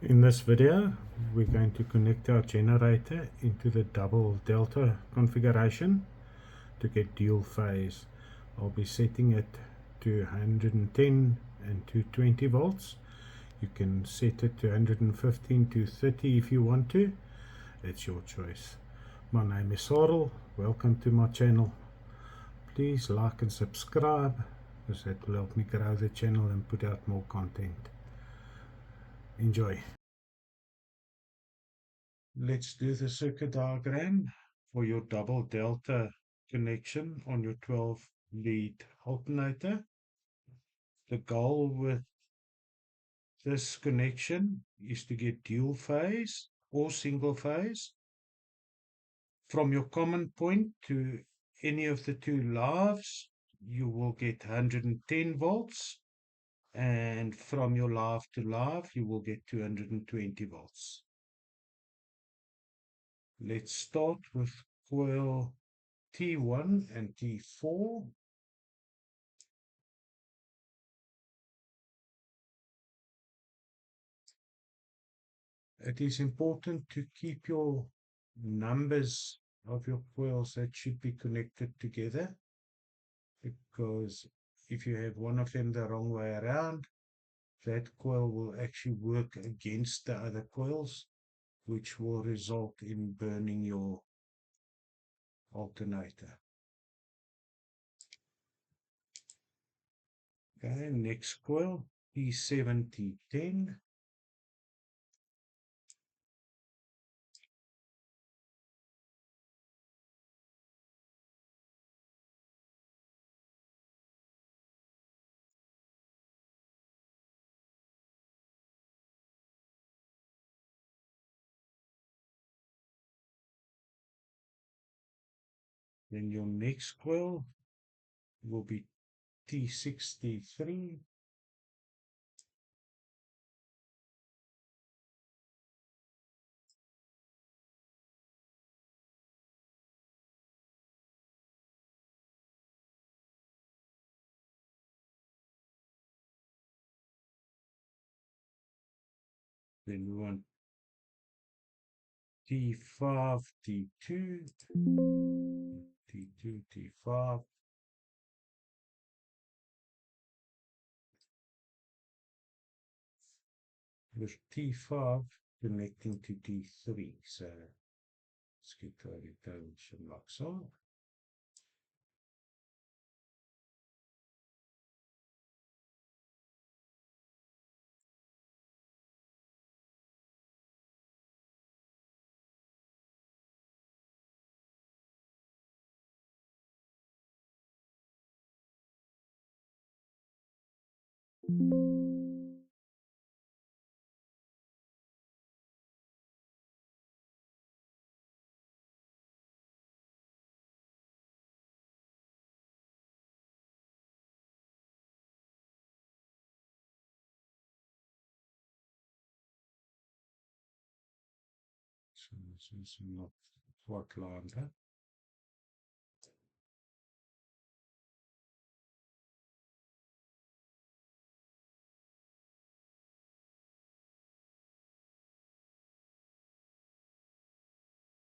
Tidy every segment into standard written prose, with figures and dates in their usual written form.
In this video, we're going to connect our generator into the double delta configuration to get dual phase. I'll be setting it to 110 and 220 volts. You can set it to 115 to 30 if you want to. It's your choice. My name is Sorrel. Welcome to my channel. Please like and subscribe because that will help me grow the channel and put out more content. Enjoy. Let's do the circuit diagram for your double delta connection on your 12 lead alternator. The goal with this connection is to get dual phase or single phase from your common point to any of the two lives. You will get 110 volts, and from your live to live you will get 220 volts. Let's start with coil T1 and T4. It is important to keep your numbers of your coils that should be connected together, because if you have one of them the wrong way around, that coil will actually work against the other coils, which will result in burning your alternator. Okay, next coil, P7, T10. Then your next coil will be T6, T3. Then we want T5, T2, T2, T5. With T5 connecting to T3. So let's get the retention locks on. So this is not quite lined up.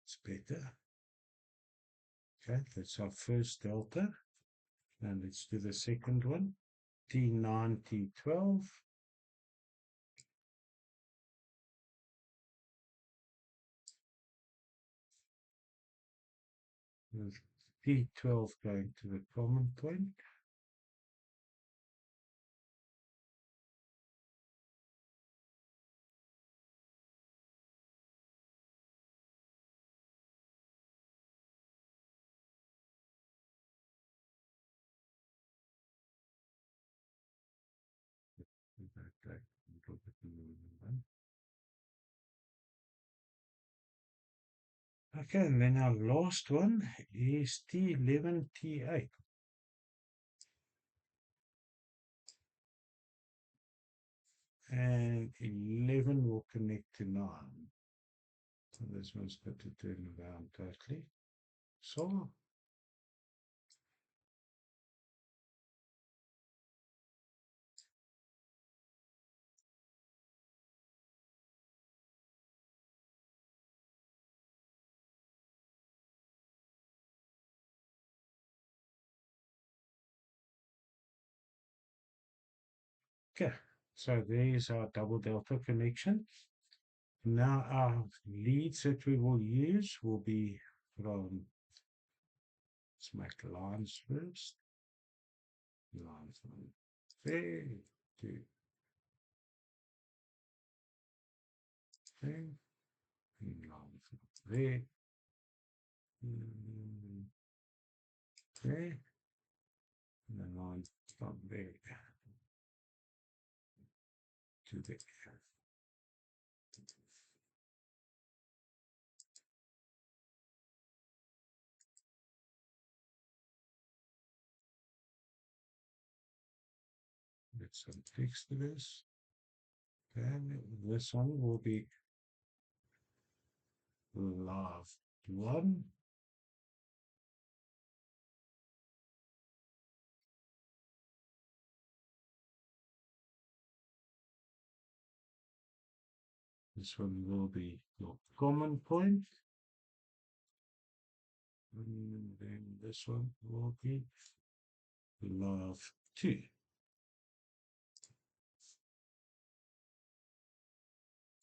It's better. Okay, that's our first delta. And let's do the second one. T9, T12. With T12 going to the common point. Okay, and then our last one is T11, T8. And 11 will connect to 9. So this one's got to turn around totally. So Okay, so there's our double delta connection. Now our leads that we will use will be from, let's make lines first. Lines from there to there, and lines from there, there, and then lines from there to there. Let's some text to this. And this one will be love one. This one will be your common point. And then this one will be love 2.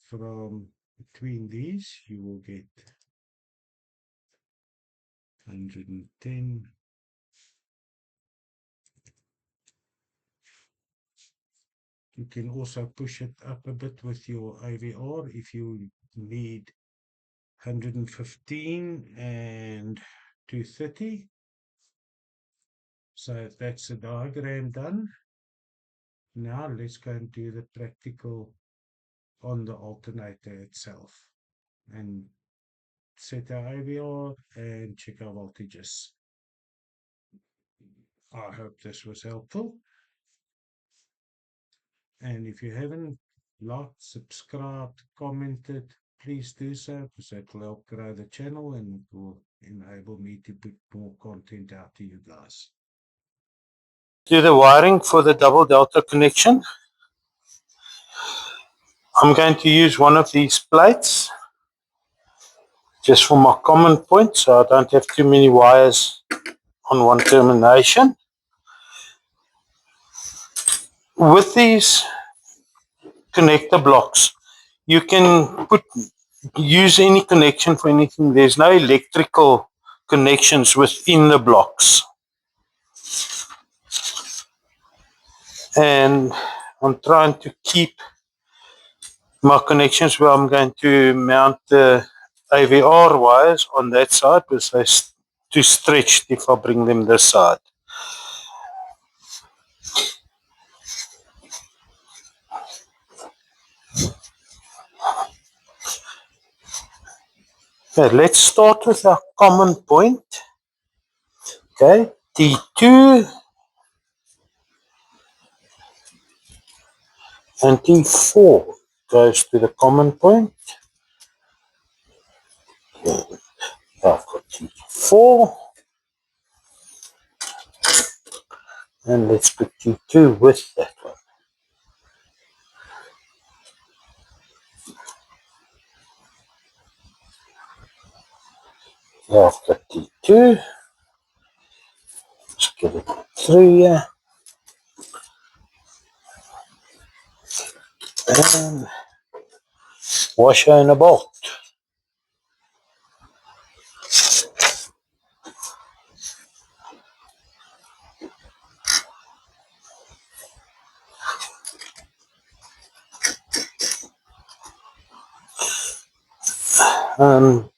From between these, you will get 110. You can also push it up a bit with your AVR if you need 115 and 230. So that's the diagram done. Now let's go and do the practical on the alternator itself and set our AVR and check our voltages. I hope this was helpful. And if you haven't liked, subscribed, commented, please do so because that will help grow the channel and it will enable me to put more content out to you guys. Do the wiring for the double delta connection. I'm going to use one of these plates just for my common point so I don't have too many wires on one termination. With these connector blocks, you can use any connection for anything. There's no electrical connections within the blocks. And I'm trying to keep my connections where I'm going to mount the AVR wires on that side because they're too stretched if I bring them this side. Okay, let's start with our common point. Okay, T2 and T4 goes to the common point. Okay, I've got T4 and let's put T2 with that one. I've got T2. Let's get it through here. And washer and a bolt.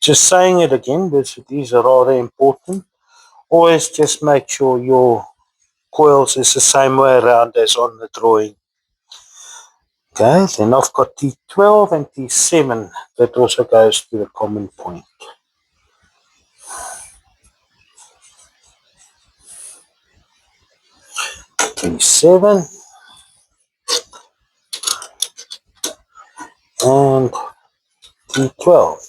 Just saying it again, because these are rather important. Always just make sure your coils is the same way around as on the drawing. Okay, then I've got T12 and T7 that also goes to the common point. T7 and T12.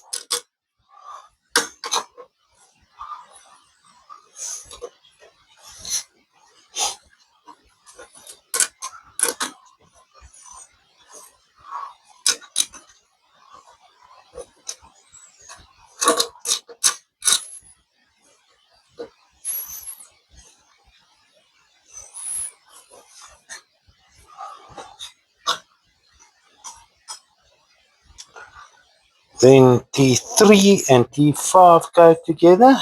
Then T3 and T5 go together.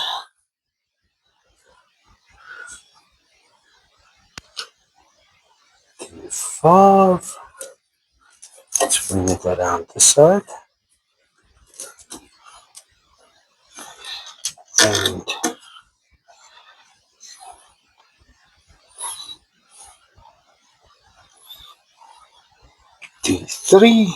T5. Let's bring it around the side. And T3.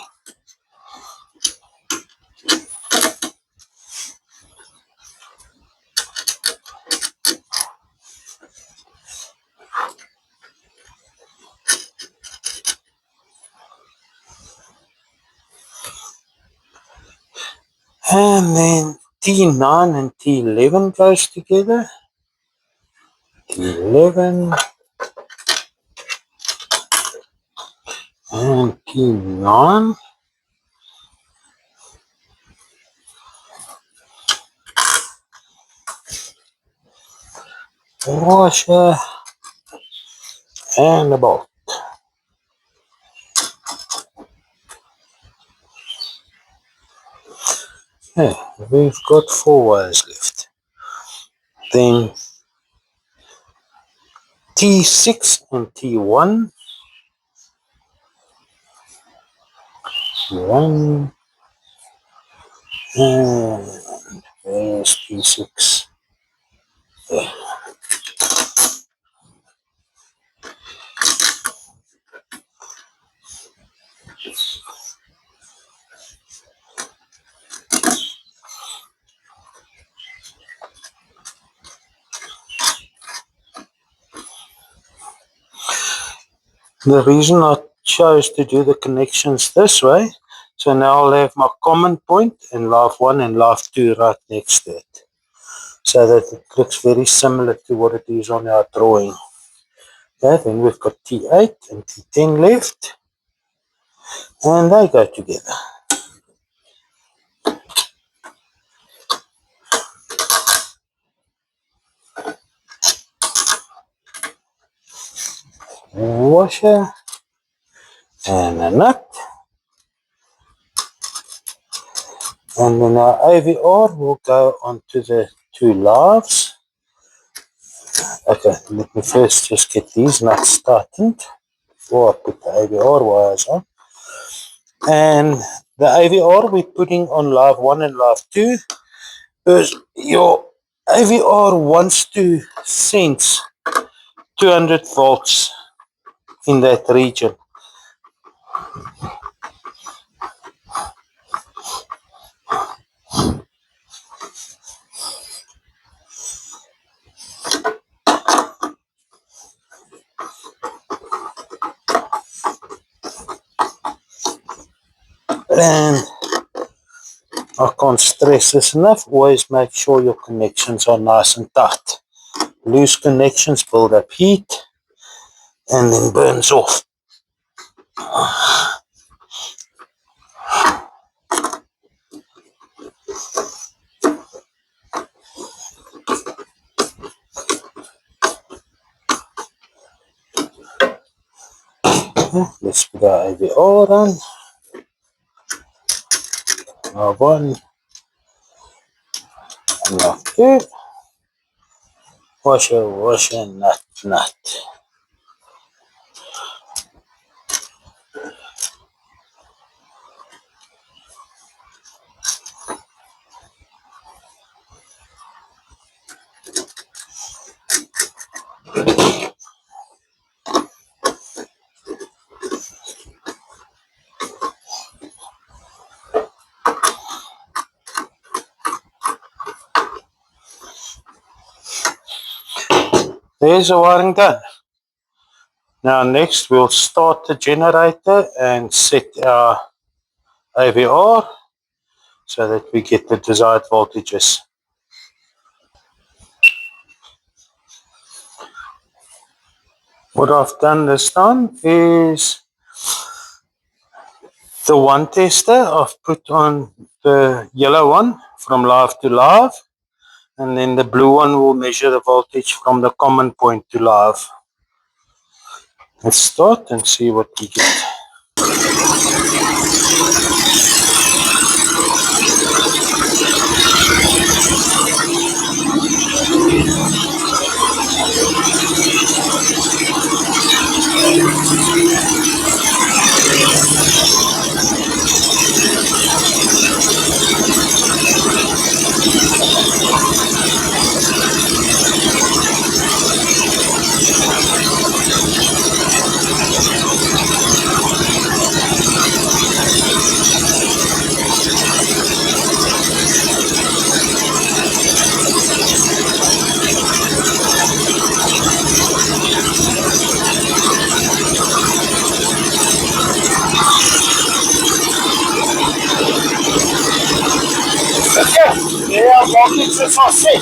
And then T9 and T11 goes together. T11 and T9. Washer and a bolt. Yeah, we've got 4 wires left. Then T6 and T1. T1 and there's T6. There. The reason I chose to do the connections this way, so now I'll have my common point and live 1 and live 2 right next to it, so that it looks very similar to what it is on our drawing. Okay, then we've got T8 and T10 left, and they go together. Washer and a nut, and then our AVR will go onto the 2 lives. Okay, let me first just get these nuts tightened before I put the AVR wires on. And the AVR we're putting on live 1 and live 2 because your AVR wants to sense 200 volts in that region. And I can't stress this enough, always make sure your connections are nice and tight. Loose connections build up heat and then burns off. Let's put our AVR on. Now 1 and now 2. Washer, nut. There's the wiring done. Now next we'll start the generator and set our AVR so that we get the desired voltages. What I've done this time is the 1 tester I've put on the yellow one from live to live, and then the blue one will measure the voltage from the common point to live. Let's start and see what we get. Yeah, markings is all set.